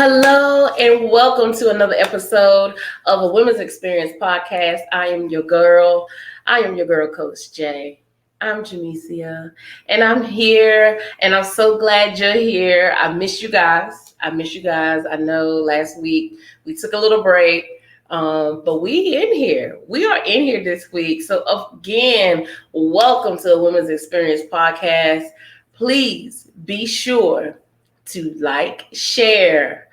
Hello and welcome to another episode of a Women's Experience podcast. I am your girl, Coach J. I'm Jamesia, and I'm here, and I'm so glad you're here. I miss you guys. I know last week we took a little break, but we in here. We are in here this week. So again, welcome to the Women's Experience podcast. Please be sure to like, share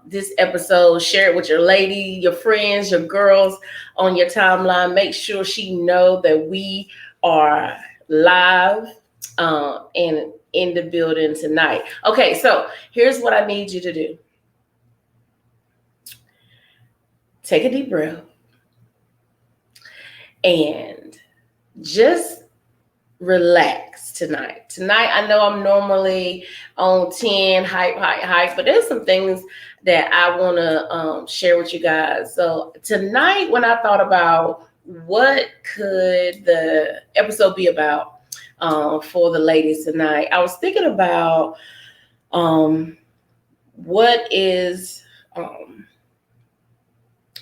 this episode, share it with your lady, your friends, your girls on your timeline. Make sure she know that we are live and in the building tonight. Okay, so here's what I need you to do. Take a deep breath and just relax tonight. Tonight, I know I'm normally on 10, hype, but there's some things that I want to share with you guys. So tonight, when I thought about what could the episode be about for the ladies tonight, I was thinking about what is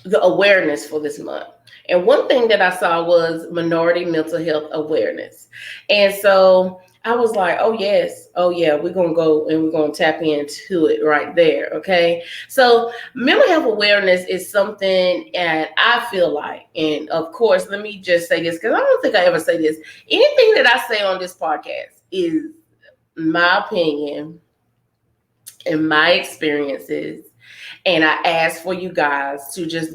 the awareness for this month. And one thing that I saw was minority mental health awareness. And so I was like, oh yeah, we're going to go and we're going to tap into it right there. Okay. So mental health awareness is something that I feel like, and of course, let me just say this, because I don't think I ever say this. Anything that I say on this podcast is my opinion and my experiences. And I ask for you guys to just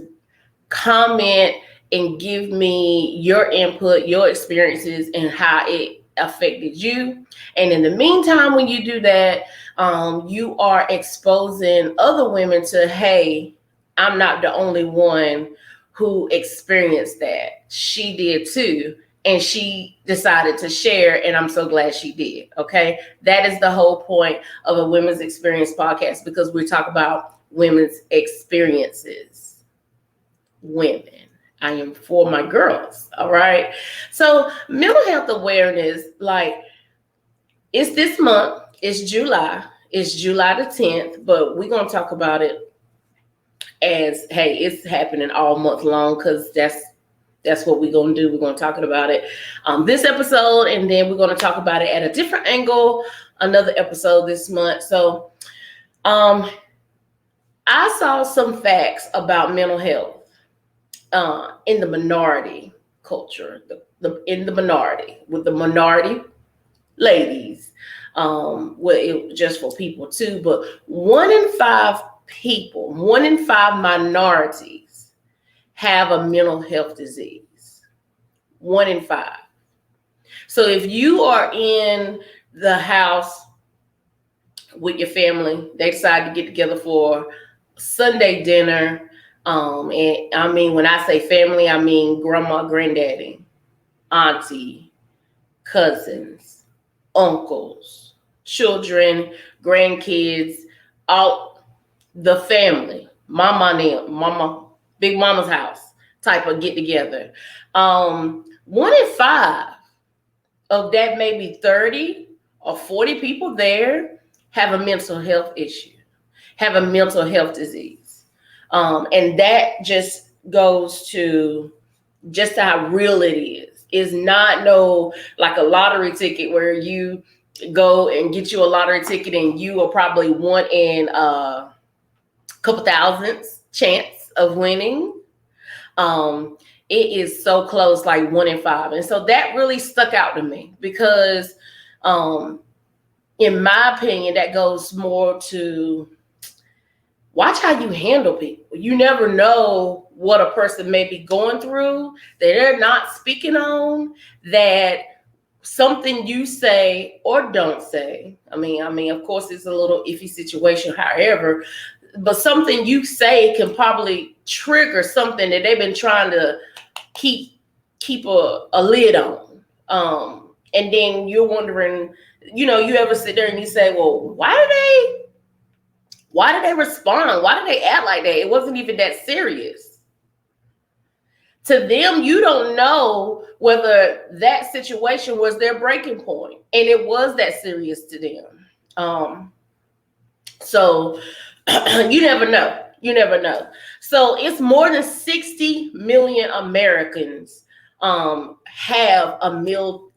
comment and give me your input, your experiences, and how it affected you. And in the meantime, when you do that, you are exposing other women to, hey, I'm not the only one who experienced that. She did too. And she decided to share, and I'm so glad she did. Okay. That is the whole point of a Women's Experience podcast, because we talk about women's experiences. Women. I am for my girls. All right. So mental health awareness, like, it's this month. It's July. It's July the 10th, but we're going to talk about it as, hey, it's happening all month long, because that's what we're going to do. We're going to talk about it this episode, and then we're going to talk about it at a different angle, another episode this month. So I saw some facts about mental health in the minority culture, in the minority, with the minority ladies, just for people too, but 1 in 5 people, 1 in 5 minorities have a mental health disease. 1 in 5. So if you are in the house with your family, they decide to get together for Sunday dinner. And I mean, when I say family, I mean grandma, granddaddy, auntie, cousins, uncles, children, grandkids, all the family, mama, big mama's house type of get together. 1 in 5 of that, maybe 30 or 40 people there have a mental health issue, have a mental health disease. And that just goes to just how real it is. It's not like a lottery ticket where you go and get you a lottery ticket and you are probably 1 in a couple thousandths chance of winning. It is so close, like 1 in 5. And so that really stuck out to me because, in my opinion, that goes more to watch how you handle people. You never know what a person may be going through that they're not speaking on, that something you say or don't say. I mean, of course, it's a little iffy situation, however, but something you say can probably trigger something that they've been trying to keep a lid on. And then you're wondering, you ever sit there and you say, well, why did they respond? Why did they act like that? It wasn't even that serious. To them, you don't know whether that situation was their breaking point, and it was that serious to them. So you never know. You never know. So it's more than 60 million Americans have a mental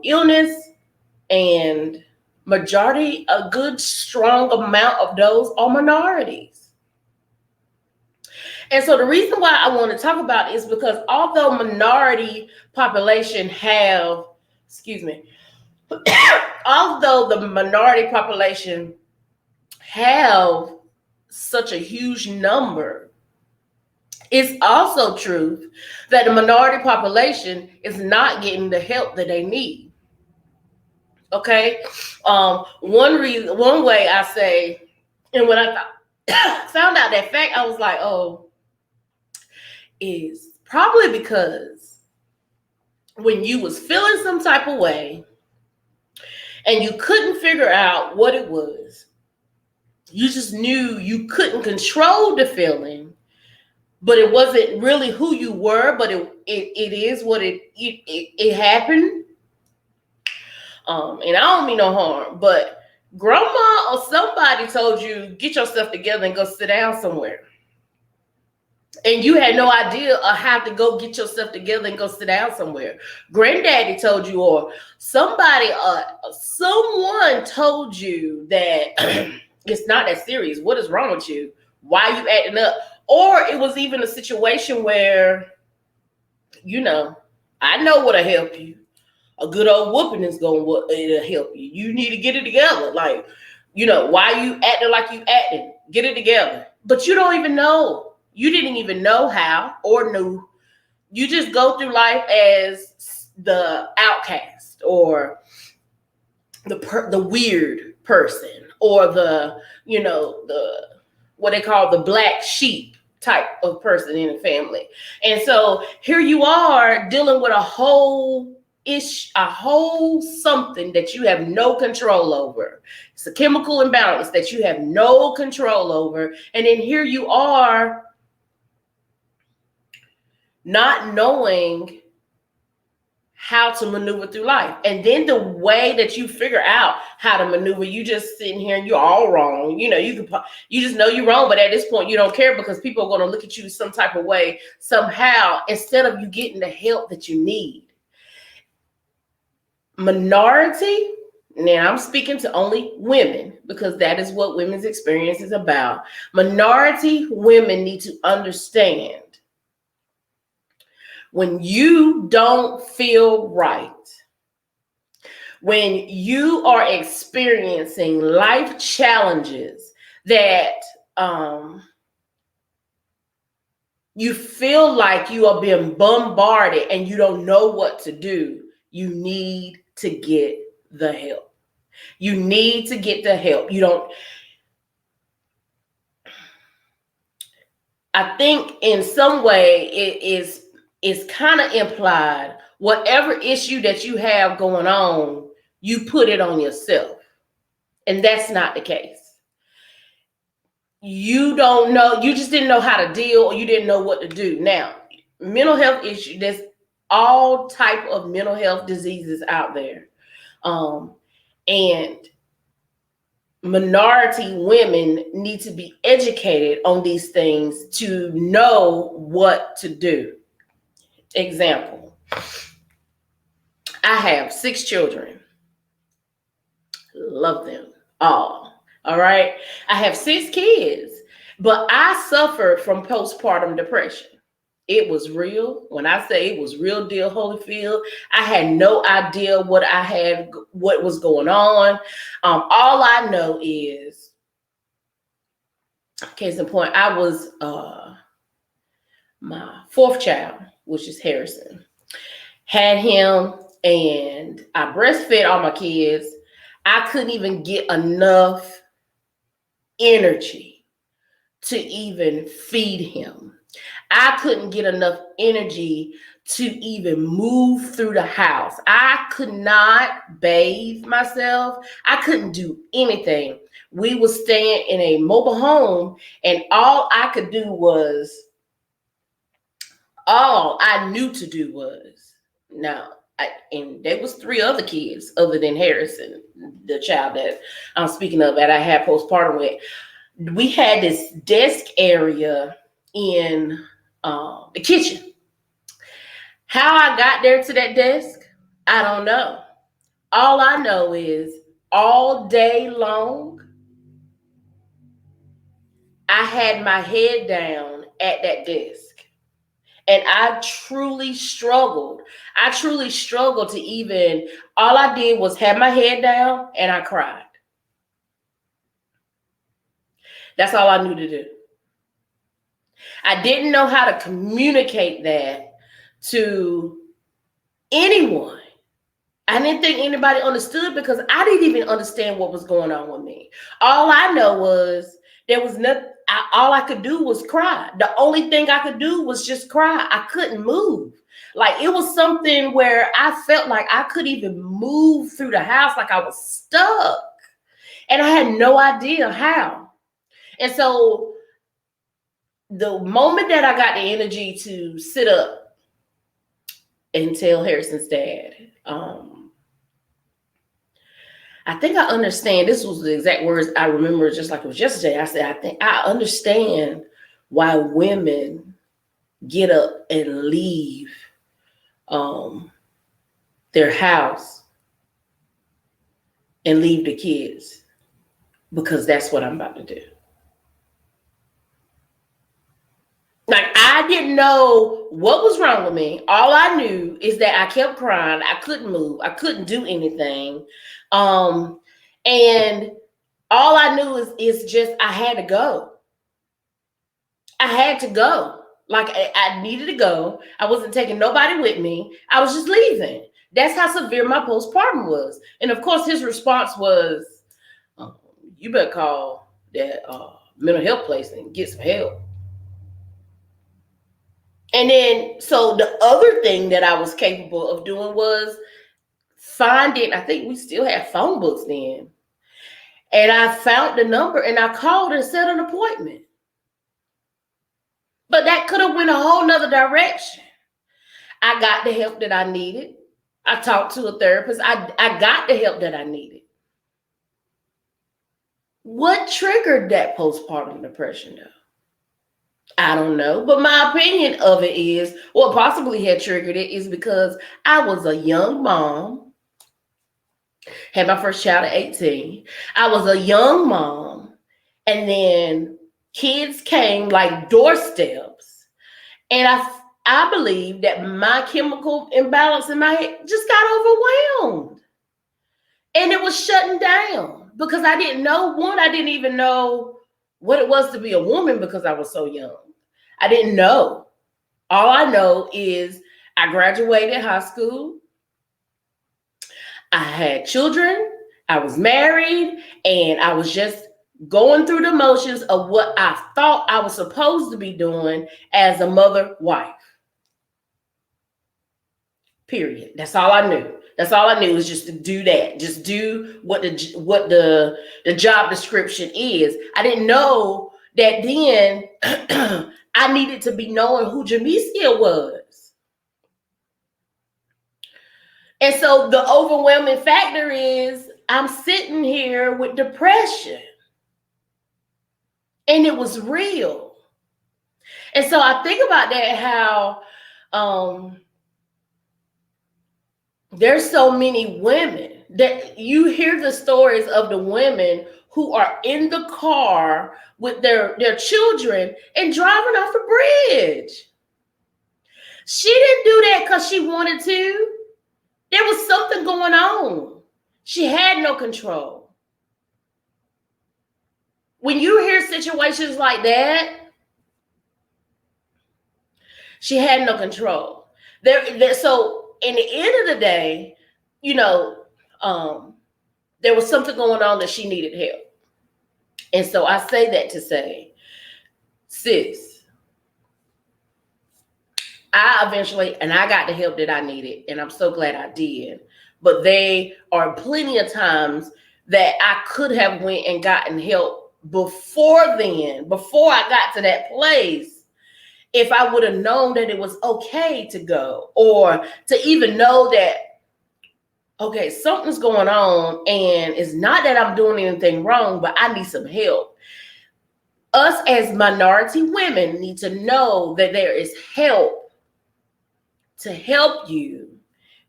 illness, and majority, a good strong amount of those are minorities. And so the reason why I want to talk about it is because although minority population have, excuse me, although the minority population have such a huge number, it's also true that the minority population is not getting the help that they need. Okay, one way I say, and when I found out that fact, I was like, oh, is probably because when you was feeling some type of way and you couldn't figure out what it was, you just knew you couldn't control the feeling, but it wasn't really who you were, but it is what it happened. And I don't mean no harm, but grandma or somebody told you, get yourself together and go sit down somewhere. And you had no idea of how to go get yourself together and go sit down somewhere. Granddaddy told you, or somebody, someone told you that it's not that serious. What is wrong with you? Why are you acting up? Or it was even a situation where, I know what'll help you. A good old whooping is it'll help you. You need to get it together. Like, why you acting like you acting? Get it together. But you don't even know. You didn't even know how or knew. You just go through life as the outcast or the weird person or the what they call the black sheep type of person in the family. And so here you are dealing with a whole something that you have no control over. It's a chemical imbalance that you have no control over. And then here you are not knowing how to maneuver through life. And then the way that you figure out how to maneuver, you just sitting here and you're all wrong. You just know you're wrong, but at this point you don't care because people are going to look at you some type of way somehow instead of you getting the help that you need. Minority, now I'm speaking to only women because that is what women's experience is about. Minority women need to understand when you don't feel right, when you are experiencing life challenges that you feel like you are being bombarded and you don't know what to do, you need to get the help. You need to get the help. I think in some way it's kind of implied, whatever issue that you have going on, you put it on yourself. And that's not the case. You don't know, you just didn't know how to deal, or you didn't know what to do. Now, mental health issue, there's all type of mental health diseases out there. And minority women need to be educated on these things to know what to do. Example, I have 6 children. Love them all. All right. I have 6 kids, but I suffered from postpartum depression. It was real. When I say it was real deal, Holyfield, I had no idea what was going on. All I know is, case in point, I was my 4th child, which is Harrison. Had him and I breastfed all my kids. I couldn't even get enough energy to even feed him. I couldn't get enough energy to even move through the house. I could not bathe myself. I couldn't do anything. We were staying in a mobile home, and all I knew to do was, now, And there was 3 other kids other than Harrison, the child that I'm speaking of that I had postpartum with. We had this desk area in the kitchen. How I got there to that desk, I don't know. All I know is all day long, I had my head down at that desk. And I truly struggled. I truly struggled to even, all I did was have my head down and I cried. That's all I knew to do. I didn't know how to communicate that to anyone. I didn't think anybody understood because I didn't even understand what was going on with me. All I know was there was nothing. All I could do was cry. The only thing I could do was just cry. I couldn't move. Like it was something where I felt like I couldn't even move through the house, like I was stuck. And I had no idea how. And so the moment that I got the energy to sit up and tell Harrison's dad, I think I understand. This was the exact words I remember, just like it was yesterday. I said, I think I understand why women get up and leave their house and leave the kids, because that's what I'm about to do. Like, I didn't know what was wrong with me. All I knew is that I kept crying. I couldn't move. I couldn't do anything. And all I knew is just I had to go. I had to go. Like I needed to go. I wasn't taking nobody with me. I was just leaving. That's how severe my postpartum was. And of course, his response was, you better call that mental health place and get some help. And then, so the other thing that I was capable of doing was finding, I think we still have phone books then. And I found the number and I called and set an appointment. But that could have went a whole nother direction. I got the help that I needed. I talked to a therapist. I got the help that I needed. What triggered that postpartum depression though? I don't know, but my opinion of it is what possibly had triggered it is because I was a young mom, had my first child at 18. I was a young mom, and then kids came like doorsteps, and I believe that my chemical imbalance in my head just got overwhelmed, and it was shutting down because I didn't know. One, I didn't even know what it was to be a woman because I was so young. I didn't know. All I know is I graduated high school. I had children. I was married, and I was just going through the motions of what I thought I was supposed to be doing as a mother wife. Period. That's all I knew. That's all I knew was just to do that. Just do what the job description is. I didn't know that then I needed to be knowing who Jamesia was. And so the overwhelming factor is I'm sitting here with depression. And it was real. And so I think about that, how there's so many women that you hear the stories of the women who are in the car with their children and driving off the bridge. She didn't do that because she wanted to. There was something going on. She had no control. When you hear situations like that, she had no control. So in the end of the day, there was something going on that she needed help. And so I say that to say, sis, I got the help that I needed, and I'm so glad I did. But there are plenty of times that I could have went and gotten help before then, before I got to that place. if I would have known that it was okay to go, or to even know that, okay, something's going on and it's not that I'm doing anything wrong, but I need some help. Us as minority women need to know that there is help to help you,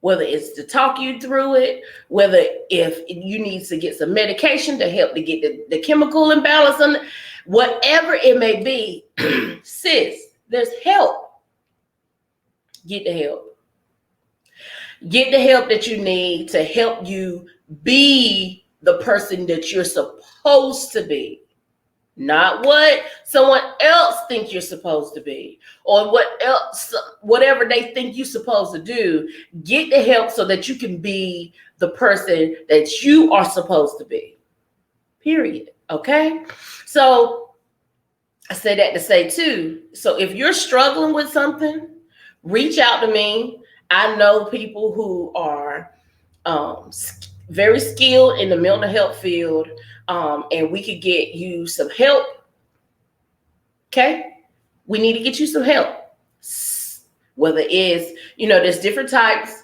whether it's to talk you through it, whether if you need to get some medication to help to get the chemical imbalance, on whatever it may be. Sis, there's help. Get the help. Get the help that you need to help you be the person that you're supposed to be. Not what someone else thinks you're supposed to be, or whatever they think you're supposed to do. Get the help so that you can be the person that you are supposed to be. Period. Okay? So I say that to say too. So if you're struggling with something, reach out to me. I know people who are very skilled in the mental health field, and we could get you some help. Okay? We need to get you some help. Whether it's, there's different types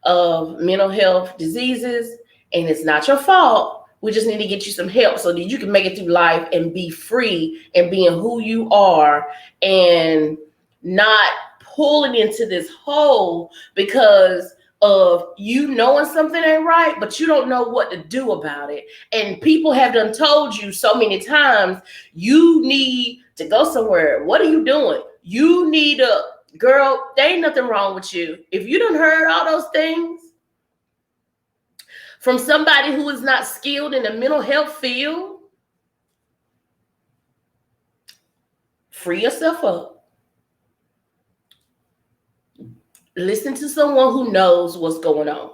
of mental health diseases, and it's not your fault. We just need to get you some help so that you can make it through life and be free and being who you are, and not pulling into this hole because of you knowing something ain't right, but you don't know what to do about it. And people have done told you so many times, you need to go somewhere. What are you doing? You need girl, there ain't nothing wrong with you. If you done heard all those things from somebody who is not skilled in the mental health field, free yourself up. Listen to someone who knows what's going on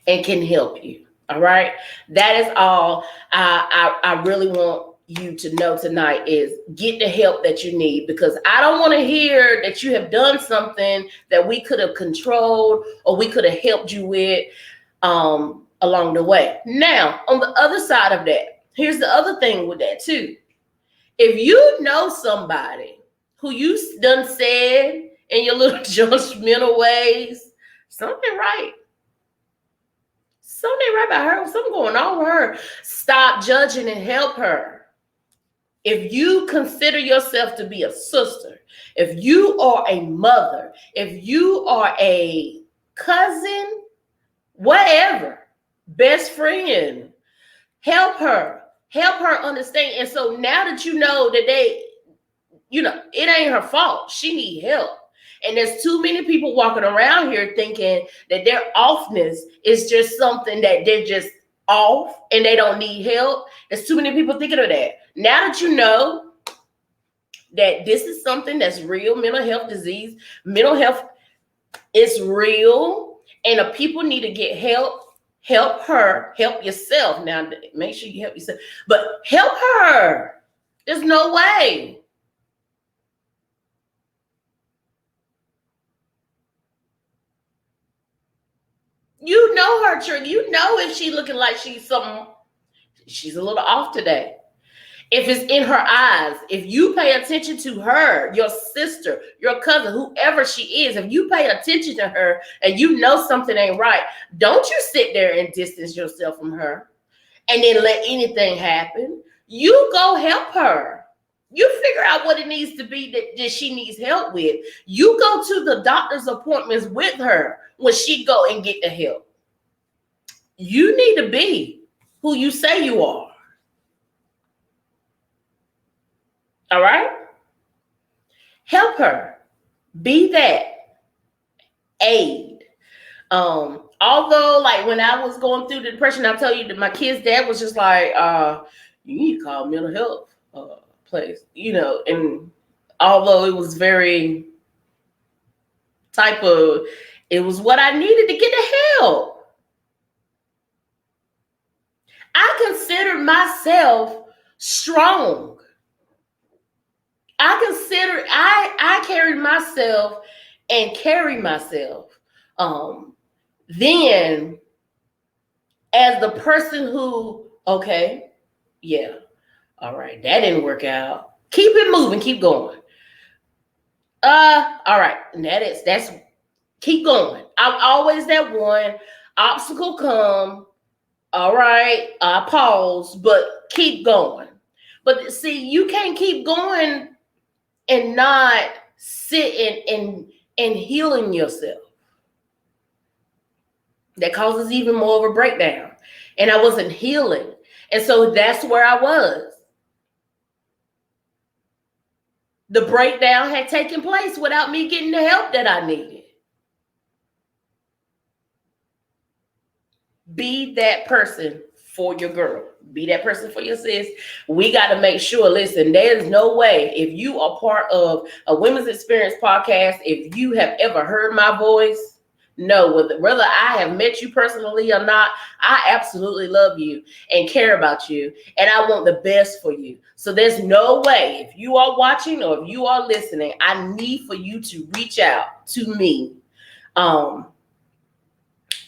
and can help you. All right. That is all I really want you to know tonight, is get the help that you need, because I don't want to hear that you have done something that we could have controlled or we could have helped you with along the way. Now, on the other side of that, here's the other thing with that too. If you know somebody who you done said in your little judgmental ways, something right by her, something going on with her, stop judging and help her. If you consider yourself to be a sister, if you are a mother, if you are a cousin, whatever, best friend, help her understand. And so now that you know that it ain't her fault, she need help. And there's too many people walking around here thinking that their offness is just something that they're just off and they don't need help. There's too many people thinking of that. Now that you know that this is something that's real, mental health disease, mental health is real, and people need to get help. Help her, help yourself. Now, make sure you help yourself, but help her. There's no way. You know her, Trick. You know if she's looking like she's a little off today. If it's in her eyes, if you pay attention to her, your sister, your cousin, whoever she is, if you pay attention to her and you know something ain't right, don't you sit there and distance yourself from her and then let anything happen. You go help her. You figure out what it needs to be that she needs help with. You go to the doctor's appointments with her when she go and get the help. You need to be who you say you are. All right? Help her. Be that aid. Although, like, when I was going through the depression, I'll tell you that my kid's dad was just like, you need to call mental health place, and although it was very it was what I needed to get the help. I considered myself strong. I carried myself and carry myself. Then as the person who, okay, yeah, all right, that didn't work out. Keep it moving, keep going. All right. And that's keep going. I'm always that one. Obstacle come. All right. Pause, but keep going. But see, you can't keep going and not sitting and healing yourself. That causes even more of a breakdown. And I wasn't healing. And so that's where I was. The breakdown had taken place without me getting the help that I needed. Be that person for your girl. Be that person for your sis. We got to make sure, listen, there's no way, if you are part of a Women's Experience podcast, if you have ever heard my voice, no, whether I have met you personally or not, I absolutely love you and care about you, and I want the best for you. So there's no way, if you are watching or if you are listening, I need for you to reach out to me. And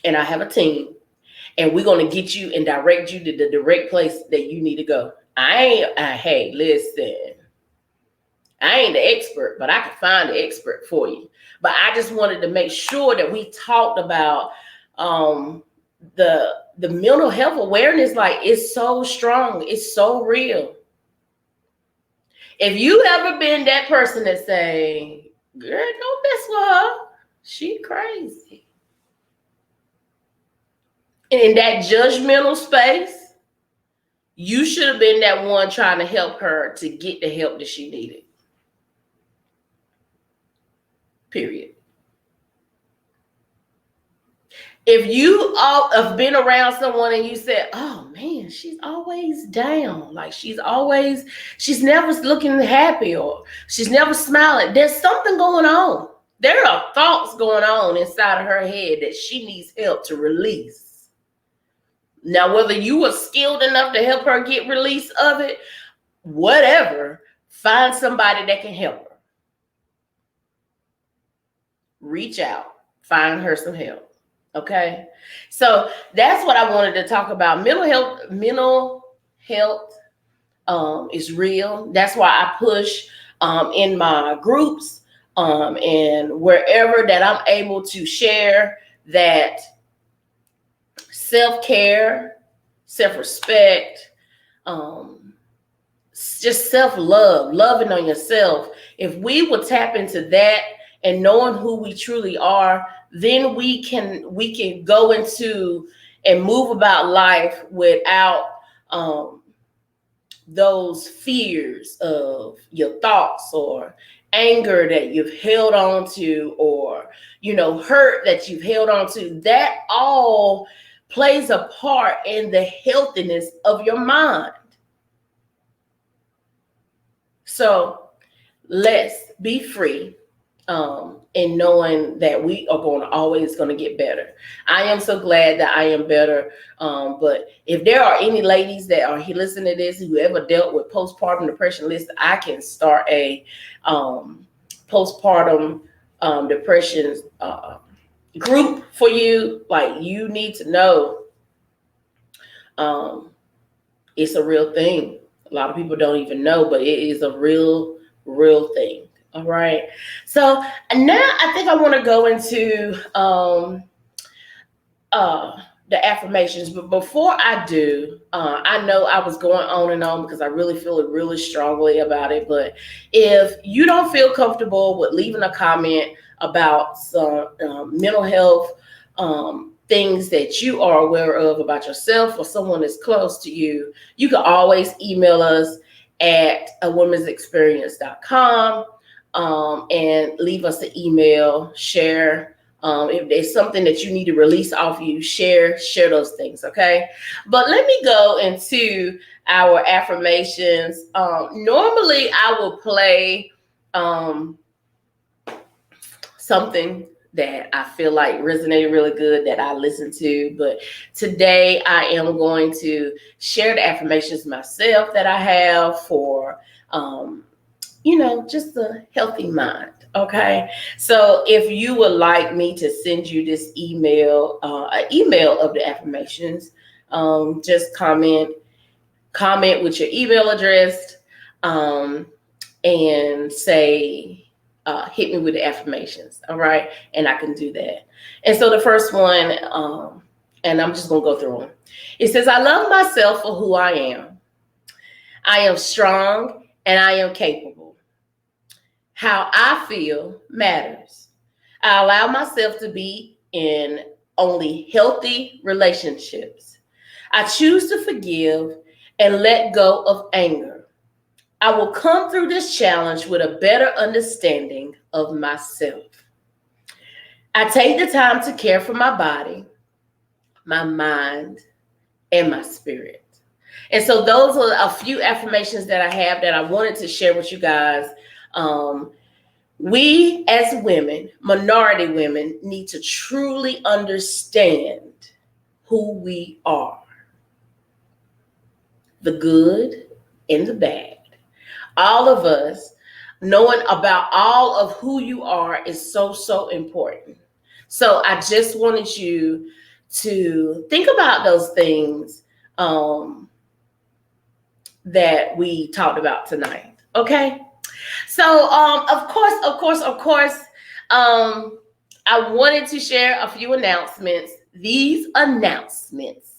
I have a team. And we're going to get you and direct you to the direct place that you need to go. Hey, listen, I ain't the expert, but I can find the expert for you. But I just wanted to make sure that we talked about the mental health awareness. Like, it's so strong. It's so real. If you ever been that person that say, girl, don't mess with her, she crazy. In that judgmental space, you should have been that one trying to help her to get the help that she needed. Period. If you all have been around someone and you said, oh man, she's always down. Like she's never looking happy or she's never smiling. There's something going on. There are thoughts going on inside of her head that she needs help to release. Now, whether you were skilled enough to help her get release of it, whatever, find somebody that can help her. Reach out, find her some help. Okay. So that's what I wanted to talk about. Mental health is real. That's why I push in my groups and wherever that I'm able to share that self-care, self-respect, just self-love, loving on yourself. If we will tap into that and knowing who we truly are, then we can go into and move about life without those fears of your thoughts or anger that you've held on to, or hurt that you've held on to. That all plays a part in the healthiness of your mind. So let's be free in knowing that we are always going to get better. I am so glad that I am better. But if there are any ladies that are listening to this who ever dealt with postpartum depression, listen, I can start a postpartum depression group for you. Like, you need to know it's a real thing. A lot of people don't even know, but it is a real thing. All right. So now I think I want to go into the affirmations. But before I do, I know I was going on and on because I really feel it really strongly about it. But if you don't feel comfortable with leaving a comment about some mental health things that you are aware of about yourself or someone that's close to you, you can always email us at womensexperience.com and leave us an email, share. If there's something that you need to release off you, share those things, okay? But let me go into our affirmations. Normally, I will play something that I feel like resonated really good that I listened to. But today I am going to share the affirmations myself that I have for, just a healthy mind. Okay. So if you would like me to send you this email, an email of the affirmations, just comment with your email address, and say, hit me with the affirmations. All right. And I can do that. And so the first one, and I'm just going to go through them. It says, I love myself for who I am. I am strong and I am capable. How I feel matters. I allow myself to be in only healthy relationships. I choose to forgive and let go of anger. I will come through this challenge with a better understanding of myself. I take the time to care for my body, my mind, and my spirit. And so those are a few affirmations that I have that I wanted to share with you guys. We as women, minority women, need to truly understand who we are. The good and the bad. All of us knowing about all of who you are is so, so important. So I just wanted you to think about those things that we talked about tonight. Okay. So, of course, I wanted to share a few announcements. These announcements,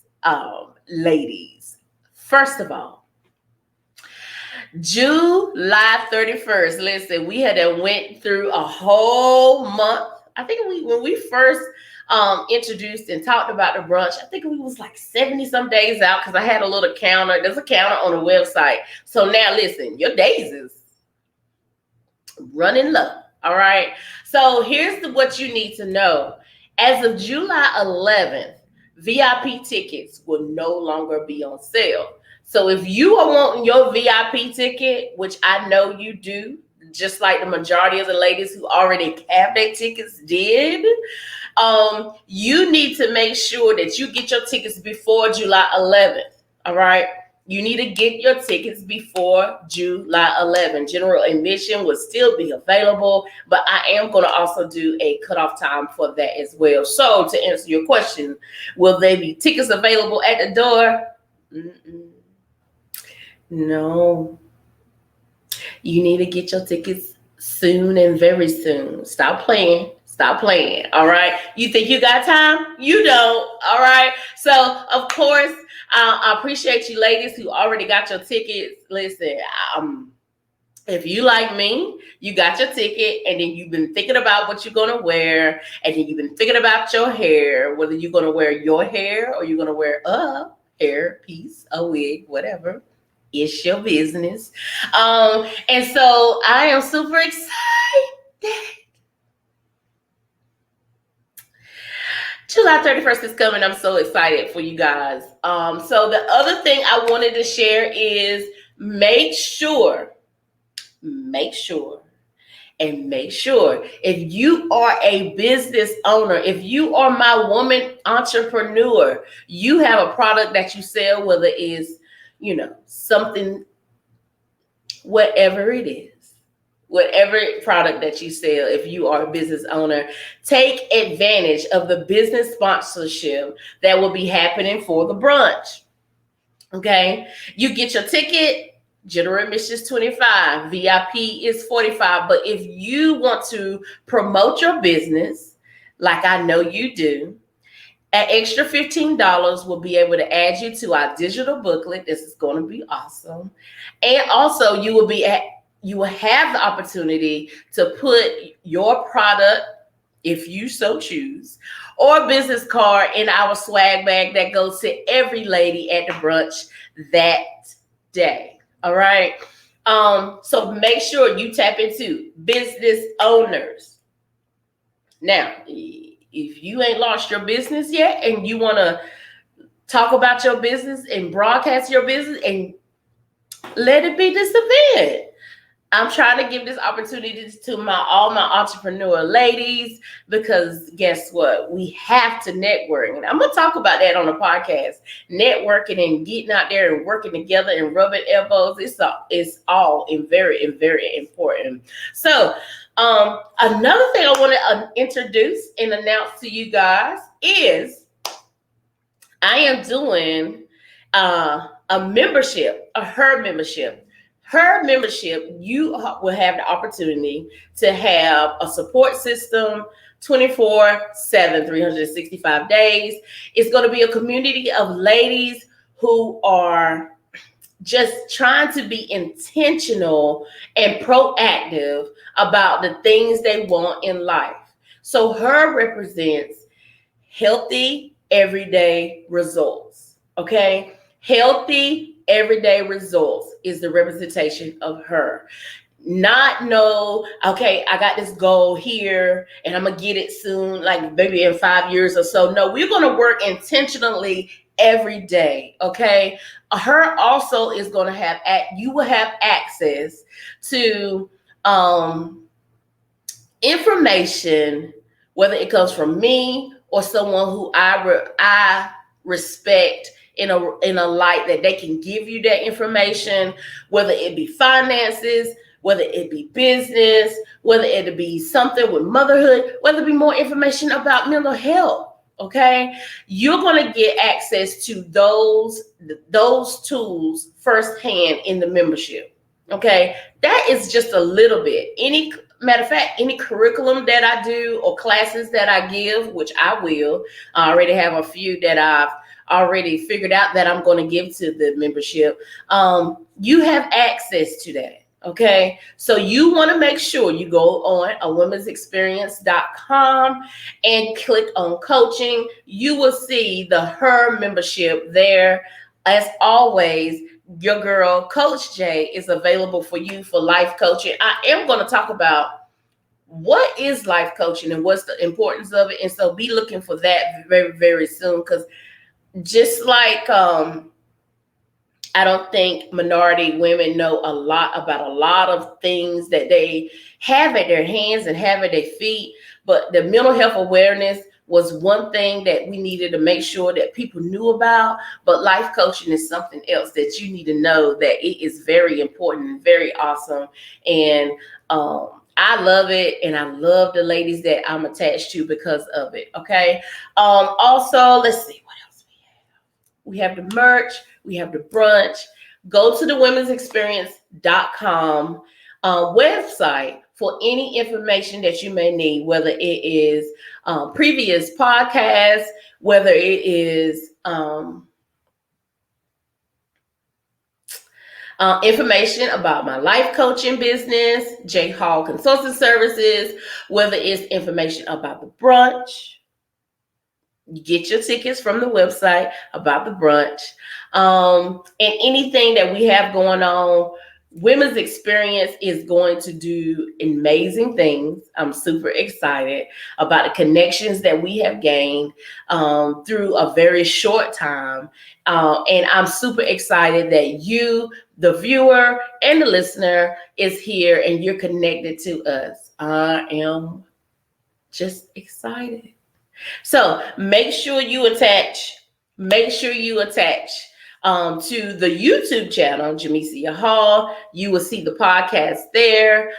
ladies, first of all, July 31st. Listen, we had went through a whole month. I think when we first introduced and talked about the brunch, I think we was like 70 some days out because I had a little counter. There's a counter on the website. So now listen, your days is running low. All right. So here's what you need to know. As of July 11th, VIP tickets will no longer be on sale. So if you are wanting your VIP ticket, which I know you do, just like the majority of the ladies who already have their tickets did, you need to make sure that you get your tickets before July 11th. All right. You need to get your tickets before July 11th. General admission will still be available, but I am going to also do a cutoff time for that as well. So to answer your question, will there be tickets available at the door? No. You need to get your tickets soon and very soon. Stop playing. Stop playing. All right. You think you got time? You don't. All right. So, of course, I appreciate you ladies who already got your tickets. Listen, if you like me, you got your ticket and then you've been thinking about what you're going to wear and then you've been thinking about your hair, whether you're going to wear your hair or you're going to wear a hair piece, a wig, whatever. It's your business. And so I am super excited. July 31st is coming. I'm so excited for you guys. So the other thing I wanted to share is make sure if you are a business owner, if you are my woman entrepreneur, you have a product that you sell, whether it is, something, whatever it is. Whatever product that you sell, if you are a business owner, take advantage of the business sponsorship that will be happening for the brunch. Okay, you get your ticket. General admission is $25, VIP is $45. But if you want to promote your business, like I know you do, an extra $15 will be able to add you to our digital booklet. This is going to be awesome, and also you will have the opportunity to put your product, if you so choose, or business card in our swag bag that goes to every lady at the brunch that day. All right. So make sure you tap into business owners. Now, if you ain't lost your business yet and you want to talk about your business and broadcast your business and let it be this event. I'm trying to give this opportunity to all my entrepreneur ladies, because guess what? We have to network. And I'm going to talk about that on the podcast. Networking and getting out there and working together and rubbing elbows. It's all very important. So another thing I want to introduce and announce to you guys is I am doing a membership, her membership. her membership, you will have the opportunity to have a support system 24/7, 365 days. It's going to be a community of ladies who are just trying to be intentional and proactive about the things they want in life. So her represents healthy everyday results. Okay. Healthy everyday results is the representation of her. Not no, okay, I got this goal here and I'm gonna get it soon, like maybe in 5 years or so. No, we're gonna work intentionally every day. Okay. Her also is gonna have you will have access to information, whether it comes from me or someone who I respect in a light that they can give you that information, whether it be finances, whether it be business, whether it be something with motherhood, whether it be more information about mental health. Okay, you're going to get access to those tools firsthand in the membership. Okay, that is just a little bit. Any matter of fact, any curriculum that I do or classes that I give, which I will, I already have a few that I've already figured out that I'm going to give to the membership. You have access to that. Okay, so you want to make sure you go on awomensexperience.com and click on coaching. You will see the her membership there. As always, your girl, Coach J, is available for you for life coaching. I am going to talk about what is life coaching and what's the importance of it. And so be looking for that very, very soon. Because just like I don't think minority women know a lot about a lot of things that they have at their hands and have at their feet. But the mental health awareness was one thing that we needed to make sure that people knew about. But life coaching is something else that you need to know, that it is very important and very awesome. And I love it, and I love the ladies that I'm attached to because of it. Okay. Also, let's see what else we have. We have the merch. We have the brunch. Go to the womensexperience.com website for any information that you may need, whether it is previous podcasts, whether it is information about my life coaching business, J Hall Consulting Services, whether it's information about the brunch. You get your tickets from the website about the brunch. And anything that we have going on. Women's Experience is going to do amazing things. I'm super excited about the connections that we have gained through a very short time. And I'm super excited that you, the viewer and the listener, is here and you're connected to us. I am just excited. So make sure you attach to the YouTube channel, Jamesia Hall. You will see the podcast there.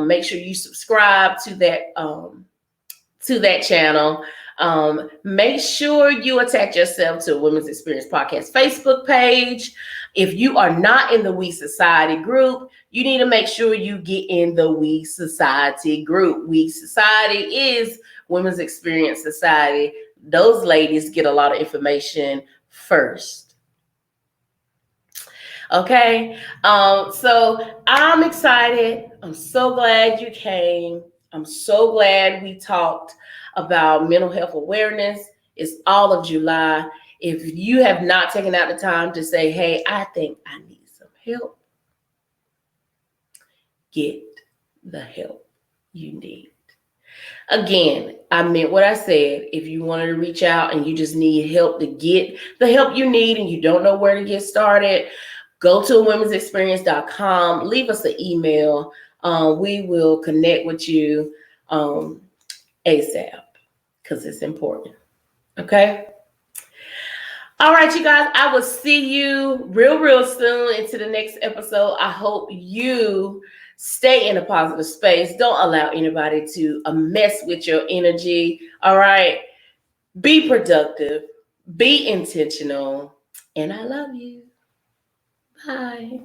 Make sure you subscribe to that channel. Make sure you attach yourself to a Women's Experience Podcast Facebook page. If you are not in the We Society group, you need to make sure you get in the We Society group. We Society is Women's Experience Society. Those ladies get a lot of information first. Okay. So I'm excited. I'm so glad you came. I'm so glad we talked about mental health awareness. It's all of July. If you have not taken out the time to say, hey, I think I need some help, get the help you need. Again, I meant what I said. If you wanted to reach out and you just need help to get the help you need and you don't know where to get started, go to womensexperience.com, leave us an email. We will connect with you ASAP because it's important. Okay? All right, you guys, I will see you real soon into the next episode. I hope you stay in a positive space. Don't allow anybody to mess with your energy. All right? Be productive. Be intentional. And I love you. Bye.